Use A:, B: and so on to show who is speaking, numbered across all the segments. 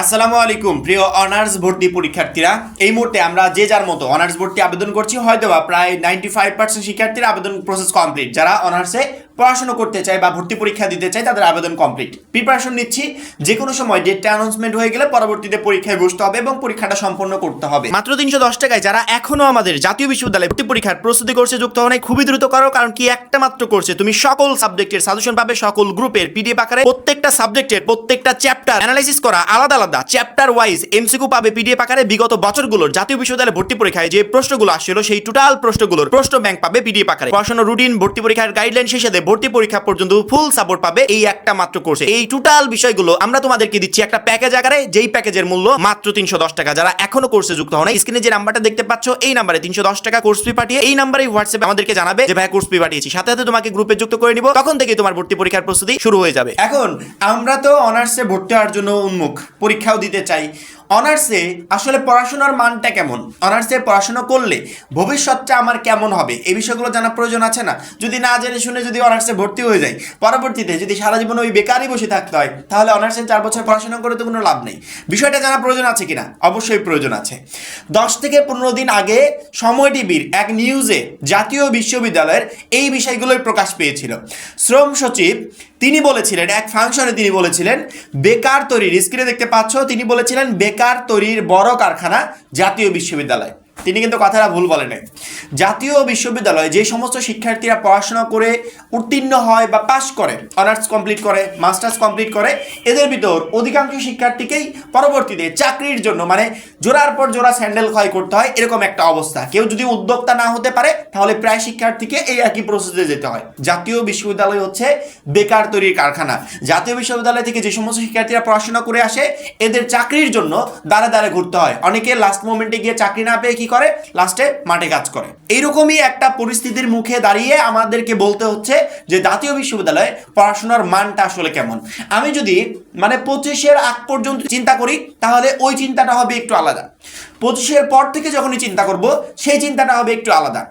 A: আসসালামু আলাইকুম প্রিয় অনার্স ভর্তি পরীক্ষার্থীরা। এই মুহূর্তে আমরা যে যার মতো অনার্স ভর্তি আবেদন করছি, হয়তোবা প্রায় 95% শিক্ষার্থীর আবেদন প্রসেস কমপ্লিট। যারা অনার্সে পড়াশোনা করতে চায় বা ভর্তি পরীক্ষা দিতে চায় তাদের আবেদন কমপ্লিট। প্রিপারেশন নিচ্ছি, যে কোনো সময় ডেটটা অ্যানাউন্সমেন্ট হয়ে গেলে পরবর্তীতে পরীক্ষায় বসতে হবে এবং পরীক্ষাটা সম্পন্ন করতে হবে। মাত্র 310 টাকায় যারা এখনো আমাদের জাতীয় বিশ্ববিদ্যালয়ে ভর্তি পরীক্ষার প্রস্তুতি কোর্সে যুক্ত হওয়া খুবই দ্রুত করো, কারণ কি একটা মাত্র কোর্সে তুমি সকল সাবজেক্টের সাজেশন পাবে, সকল গ্রুপের পিডিএফ আকারে, প্রত্যেকটা সাবজেক্টের প্রত্যেকটা চ্যাপ্টার অ্যানালাইসিস করা আলাদা আলাদা চ্যাপ্টার ওয়াইজ এমসিকিউ পাবে পিডিএফ আকারে। বিগত বছরগুলোর জাতীয় বিশ্ববিদ্যালয়ে ভর্তি পরীক্ষায় যে প্রশ্নগুলো আসছিল সেই টোটাল প্রশ্নগুলোর প্রশ্ন ব্যাংক পাবে পিডিএফ আকারে। পড়াশোনা রুটিন, ভর্তি পরীক্ষার গাইডলাইন শেষে ভর্তি পরীক্ষা পর্যন্ত ফুল সাপোর্ট পাবে এই একটা মাত্র কোর্সে। এই টোটাল বিষয়গুলো আমরা তোমাদেরকে দিচ্ছি একটা প্যাকেজ আকারে, যেই প্যাকেজের মূল্য মাত্র 310 টাকা। যারা এখনো কোর্সে যুক্ত হন, স্ক্রিনে যে নাম্বারটা দেখতে পাচ্ছ এই নাম্বারে 310 টাকা কোর্স ফি পাঠিয়ে এই নাম্বারে হোয়াটসঅ্যাপে আমাদেরকে জানাবে যে ভাই কোর্স ফি পাঠিয়েছি, সাথে সাথে তোমাকে গ্রুপে যুক্ত করে নিব। তখন থেকে তোমার ভর্তি পরীক্ষার প্রস্তুতি শুরু হয়ে যাবে। এখন আমরা তো অনার্সে ভর্তি হওয়ার জন্য উন্মুখ, পরীক্ষাও দিতে চাই। অনার্সে আসলে পড়াশোনার মানটা কেমন, অনার্সে পড়াশোনা করলে ভবিষ্যৎটা আমার কেমন হবে, এই বিষয়গুলো জানা প্রয়োজন আছে না? যদি না জেনে শুনে যদি অনার্সে ভর্তি হয়ে যায়, পরবর্তীতে যদি সারা জীবন ওই বেকারই বসে থাকতে হয়, তাহলে অনার্সে 4 বছর পড়াশোনা করে তো কোনো লাভ নেই। বিষয়টা জানা প্রয়োজন আছে কিনা? অবশ্যই প্রয়োজন আছে। 10 থেকে 15 দিন আগে সময় টিভির এক নিউজে জাতীয় বিশ্ববিদ্যালয়ের এই বিষয়গুলোই প্রকাশ পেয়েছিল। শ্রম সচিব তিনি বলেছিলেন, এক ফাংশনে তিনি বলেছিলেন বেকার তৈরির, স্ক্রিনে দেখতে পাচ্ছ, তিনি বলেছিলেন বেকার তৈরির বড় কারখানা জাতীয় বিশ্ববিদ্যালয়। তিনি কিন্তু কথাটা ভুল বলেন নাই। জাতীয় বিশ্ববিদ্যালয়ে যে সমস্ত শিক্ষার্থীরা পড়াশোনা করে উত্তীর্ণ হয় বা পাশ করে, অনার্স কমপ্লিট করে, মাস্টার্স কমপ্লিট করে, এদের ভিতর অধিকাংশ শিক্ষার্থীকেই পরবর্তীতে চাকরির জন্য মানে জোড়ার পর জোড়া স্যান্ডেল ক্ষয় করতে হয়, এরকম একটা অবস্থা। কেউ যদি উদ্যোক্তা না হতে পারে তাহলে প্রায় শিক্ষার্থীকে এই একই প্রসেসে যেতে হয়। জাতীয় বিশ্ববিদ্যালয় হচ্ছে বেকার তৈরির কারখানা। জাতীয় বিশ্ববিদ্যালয় থেকে যে সমস্ত শিক্ষার্থীরা পড়াশোনা করে আসে, এদের চাকরির জন্য দাঁড়ে দাঁড়ে ঘুরতে হয়। অনেকে লাস্ট মোমেন্টে গিয়ে চাকরি না পেয়ে কি করে, লাস্টে মাঠে কাজ করে। এইরকমই একটা পরিস্থিতির মুখে দাঁড়িয়ে আমাদেরকে বলতে হচ্ছে যে জাতীয় বিশ্ববিদ্যালয়ে পড়াশোনার মানটা আসলে কেমন। আমি যদি 25-এর আগ পর্যন্ত চিন্তা করি, তাহলে ওই চিন্তাটা হবে একটু আলাদা। 25-এর পর থেকে যখনই চিন্তা করব, সেই চিন্তাটা হবে একটু আলাদা।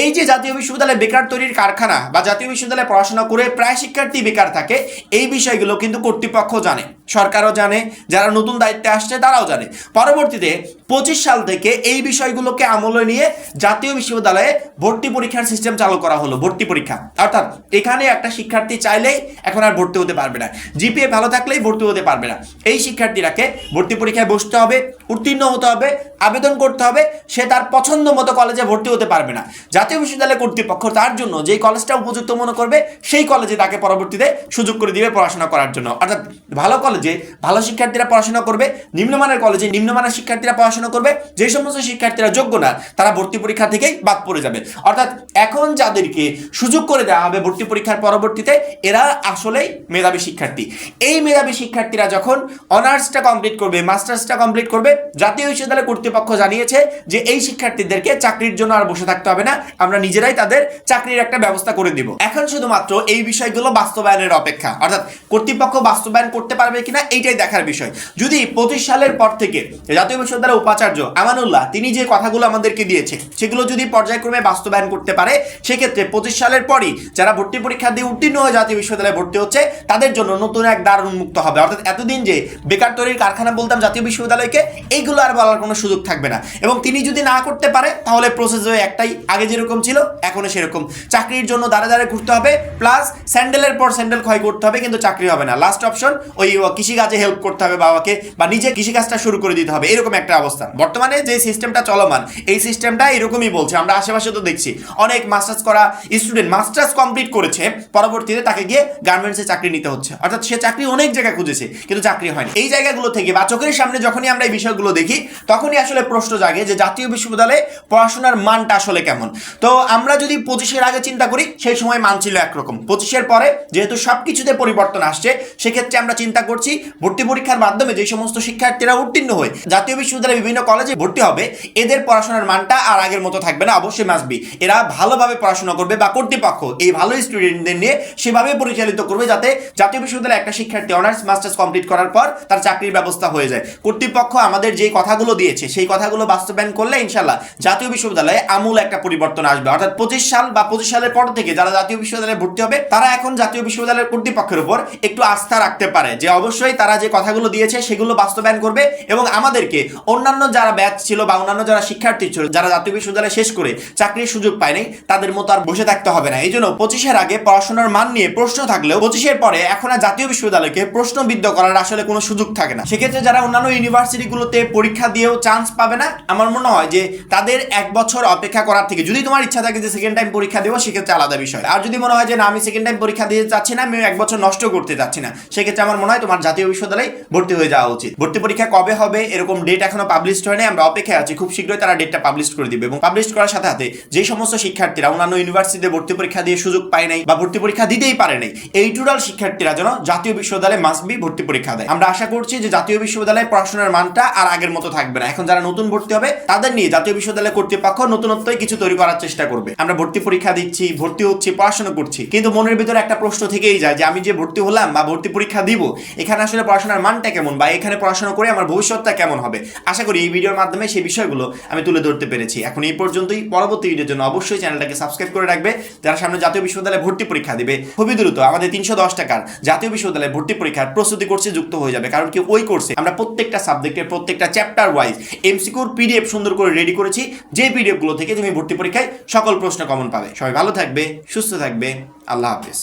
A: এই যে জাতীয় বিশ্ববিদ্যালয়ে বেকার তৈরির কারখানা বা জাতীয় বিশ্ববিদ্যালয়ে পড়াশোনা করে প্রায় শিক্ষার্থী বেকার থাকে, এই বিষয়গুলো কিন্তু কর্তৃপক্ষ জানে, সরকারও জানে, যারা নতুন দায়িত্বে আসছে তারাও জানে। পরবর্তীতে 25 সাল থেকে এই বিষয়গুলোকে আমলে নিয়ে জাতীয় বিশ্ববিদ্যালয়ে ভর্তি পরীক্ষার সিস্টেম চালু করা হলো। ভর্তি পরীক্ষা অর্থাৎ এখানে একটা শিক্ষার্থী চাইলেই এখন আর ভর্তি হতে পারবে না, জিপিএ ভালো থাকলেই ভর্তি হতে পারবে না। এই শিক্ষার্থীরাকে ভর্তি পরীক্ষায় বসতে হবে, উত্তীর্ণ হতে হবে, আবেদন করতে হবে। সে তার পছন্দ মতো কলেজে ভর্তি হতে পারবে না। জাতীয় বিশ্ববিদ্যালয় কর্তৃপক্ষ তার জন্য যেই কলেজটা উপযুক্ত মনে করবে সেই কলেজে তাকে পরবর্তীতে সুযোগ করে দিবে পড়াশোনা করার জন্য। অর্থাৎ ভালো কলেজে ভালো শিক্ষার্থীরা পড়াশোনা করবে, নিম্নমানের কলেজে নিম্নমানের শিক্ষার্থীরা পড়াশোনা করবে। যে সমস্ত শিক্ষার্থীরা যোগ্য না, তারা ভর্তি পরীক্ষা থেকেই বাদ পড়ে যাবে। অর্থাৎ এখন যাদেরকে সুযোগ করে দেওয়া হবে ভর্তি পরীক্ষার পরবর্তীতে, এরা আসলেই মেধাবী শিক্ষার্থী। এই মেধাবী শিক্ষার্থীরা যখন অনার্সটা কমপ্লিট করবে, মাস্টার্সটা কমপ্লিট করবে, জাতীয় বিশ্ববিদ্যালয় কর্তৃপক্ষ জানিয়েছে যে এই শিক্ষার্থীদেরকে চাকরির জন্য আর বসে থাকতে হবে না, আমরা নিজেরাই তাদের চাকরির একটা ব্যবস্থা করে দিব। এখন শুধুমাত্র এই বিষয়গুলো বাস্তবায়নের অপেক্ষা, অর্থাৎ কর্তৃপক্ষ বাস্তবায়ন করতে পারবে কিনা এইটাই দেখার বিষয়। যদি 25 সালের পর থেকে জাতীয় বিশ্ববিদ্যালয়ের উপাচার্য আমানুল্লাহ তিনি যে কথাগুলো আমাদেরকে দিয়েছে সেগুলো যদি পর্যায়ক্রমে বাস্তবায়ন করতে পারে, সেক্ষেত্রে 25 সালের পরই যারা ভর্তি পরীক্ষা দিয়ে উত্তীর্ণ হয়ে জাতীয় বিশ্ববিদ্যালয়ে ভর্তি হচ্ছে তাদের জন্য নতুন এক দ্বার উন্মুক্ত হবে। অর্থাৎ এতদিন যে বেকার তৈরির কারখানা বলতাম জাতীয় বিশ্ববিদ্যালয়কে, এইগুলো আর বলার কোনো সুযোগ থাকবে না। এবং তিনি যদি না করতে পারে তাহলে প্রসেস হয়ে একটাই, আগে যেরকম ছিল এখনো সেরকম, চাকরির জন্য দাঁড়ে দাঁড়ে ঘুরতে হবে, প্লাস স্যান্ডেলের পর স্যান্ডেল ক্ষয় করতে হবে, কিন্তু চাকরি হবে না। লাস্ট অপশন ওই কৃষিকাজে হেল্প করতে হবে বাবাকে, বা নিজে কৃষিকাজটা শুরু করে দিতে হবে, এরকম একটা অবস্থা। বর্তমানে যে সিস্টেমটা চলমান, এই সিস্টেমটা এরকমই বলছে। আমরা আশেপাশে তো দেখছি অনেক মাস্টার্স করা স্টুডেন্ট মাস্টার্স কমপ্লিট করেছে, পরবর্তীতে তাকে গিয়ে গার্মেন্টসে চাকরি নিতে হচ্ছে। অর্থাৎ সে চাকরি অনেক জায়গায় খুঁজেছে কিন্তু চাকরি হয়নি। এই জায়গাগুলো থেকে বা চোখের সামনে যখনই আমরা এই বিষয়গুলো দেখি, তখনই আসলে প্রশ্ন জাগে যে জাতীয় বিশ্ববিদ্যালয়ে পড়াশোনার মানটা আসলে কেমন। তো আমরা যদি 25-এর আগে চিন্তা করি, সেই সময় মান ছিল একরকম। 25-এর পরে যেহেতু সবকিছুতে পরিবর্তন আসছে, সেক্ষেত্রে আমরা চিন্তা করছি ভর্তি পরীক্ষার মাধ্যমে যে সমস্ত শিক্ষার্থীরা উত্তীর্ণ হয়ে জাতীয় বিশ্ববিদ্যালয়ে বিভিন্ন কলেজে ভর্তি হবে, এদের পড়াশোনার মানটা আর আগের মতো থাকবে না। অবশ্যই মাসবি এরা ভালোভাবে পড়াশোনা করবে বা কর্তৃপক্ষ এই ভালো স্টুডেন্টদের নিয়ে সেভাবে পরিচালিত করবে যাতে জাতীয় বিশ্ববিদ্যালয়ে একটা শিক্ষার্থী অনার্স মাস্টার্স কমপ্লিট করার পর তার চাকরির ব্যবস্থা হয়ে যায়। কর্তৃপক্ষ আমাদের যে কথাগুলো দিয়েছে সেই কথাগুলো বাস্তবায়ন করলে ইনশাল্লাহ জাতীয় বিশ্ববিদ্যালয়ে আমূল একটা পরিবর্তন আসবে। অর্থাৎ 25 সাল বা 25 সালের পর থেকে যারা জাতীয় বিশ্ববিদ্যালয়ে ভর্তি হবে তারা এখন জাতীয় বিশ্ববিদ্যালয়ের কর্তৃপক্ষের উপর একটু আস্থা রাখতে পারে যে অবশ্যই তারা যে কথাগুলো দিয়েছে সেগুলো বাস্তবায়ন করবে এবং আমাদেরকে অন্যান্য যারা ব্যাচ ছিল বা অন্যান্য যারা শিক্ষার্থী ছিল যারা জাতীয় বিশ্ববিদ্যালয় শেষ করে চাকরির সুযোগ পায়নি তাদের মতো আর বসে থাকতে হবে না। এই জন্য 25-এর আগে পড়াশোনার মান নিয়ে প্রশ্ন থাকলেও 25-এর পরে এখন আর জাতীয় বিশ্ববিদ্যালয়কে প্রশ্নবিদ্ধ করার আসলে কোনো সুযোগ থাকে না। সেক্ষেত্রে যারা অন্যান্য ইউনিভার্সিটিগুলোতে পরীক্ষা দিয়েও চান্স পাবে না, আমার মনে হয় যে তাদের 1 বছর অপেক্ষা করার থেকে যদি তোমার ইচ্ছা থাকে যে সেকেন্ড টাইম পরীক্ষা দেবো সেক্ষেত্রে আলাদা বিষয়। আর যদি মনে হয় যে না আমি সেকেন্ড টাইম পরীক্ষা দিতে চাচ্ছি না, আমি 1 বছর নষ্ট করতে চাচ্ছি না, সেক্ষেত্রে আমার মনে হয় তোমার জাতীয় বিশ্ববিদ্যালয়ে ভর্তি হয়ে যাওয়া উচিত। ভর্তি পরীক্ষা কবে হবে এরকম ডেট এখনো পাবলিশড হয়নি, আমরা অপেক্ষায় আছি। খুব শীঘ্রই তারা ডেটটা পাবলিশ করে দিবে এবং পাবলিশ করার সাথে সাথে যে সমস্ত শিক্ষার্থীরা অন্যান্য ইউনিভার্সিটিতে ভর্তি পরীক্ষা দিয়ে সুযোগ পায় নাই বা ভর্তি পরীক্ষা দিতেই পারে নাই এই টোটাল শিক্ষার্থীরা যেন জাতীয় বিশ্ববিদ্যালয়ে মাসবি ভর্তি পরীক্ষা দেয়। আমরা আশা করছি যে জাতীয় বিশ্ববিদ্যালয়ে পড়াশোনার মানটা আর আগের মতো থাকবে না। এখন যারা নতুন ভর্তি হবে তাদের নিয়ে জাতীয় বিশ্ববিদ্যালয় কর্তৃপক্ষ নতুনত্বই কিছু তৈরি করার চেষ্টা করবে। আমরা ভর্তি পরীক্ষা দিচ্ছি, ভর্তি হচ্ছি, পড়াশোনা করছি, কিন্তু মনের ভিতরে একটা প্রশ্ন থেকেই যায় যে আমি যে ভর্তি হলাম বা ভর্তি পরীক্ষা দিব এখানে আসলে পড়াশোনার মানটা কেমন বা এখানে পড়াশোনা করে আমার ভবিষ্যৎটা কেমন হবে। আশা করি এই ভিডিওর মাধ্যমে সেই বিষয়গুলো আমি তুলে ধরতে পেরেছি। এখন এই পর্যন্তই। পরবর্তী ভিডিওর জন্য অবশ্যই চ্যানেলটাকে সাবস্ক্রাইব করে রাখবে। যারা সামনে জাতীয় বিশ্ববিদ্যালয়ে ভর্তি পরীক্ষা দিবে খুবই দ্রুত আমাদের 310 টাকার জাতীয় বিশ্ববিদ্যালয়ে ভর্তি পরীক্ষার প্রস্তুতি কোর্সে যুক্ত হয়ে যাবে। কারণ কি ওই কোর্সে আমরা প্রত্যেকটা সাবজেক্টের প্রত্যেকটা চ্যাপ্টার ওয়াইজ এমসিকিউর পিডিএফ সুন্দর করে রেডি করেছি, যে পিডিএফ গুলো থেকে তুমি ভর্তি পরীক্ষায় সকল প্রশ্ন কমন পাবে। সবাই ভালো থাকবে, সুস্থ থাকবে, আল্লাহ হাফেজ।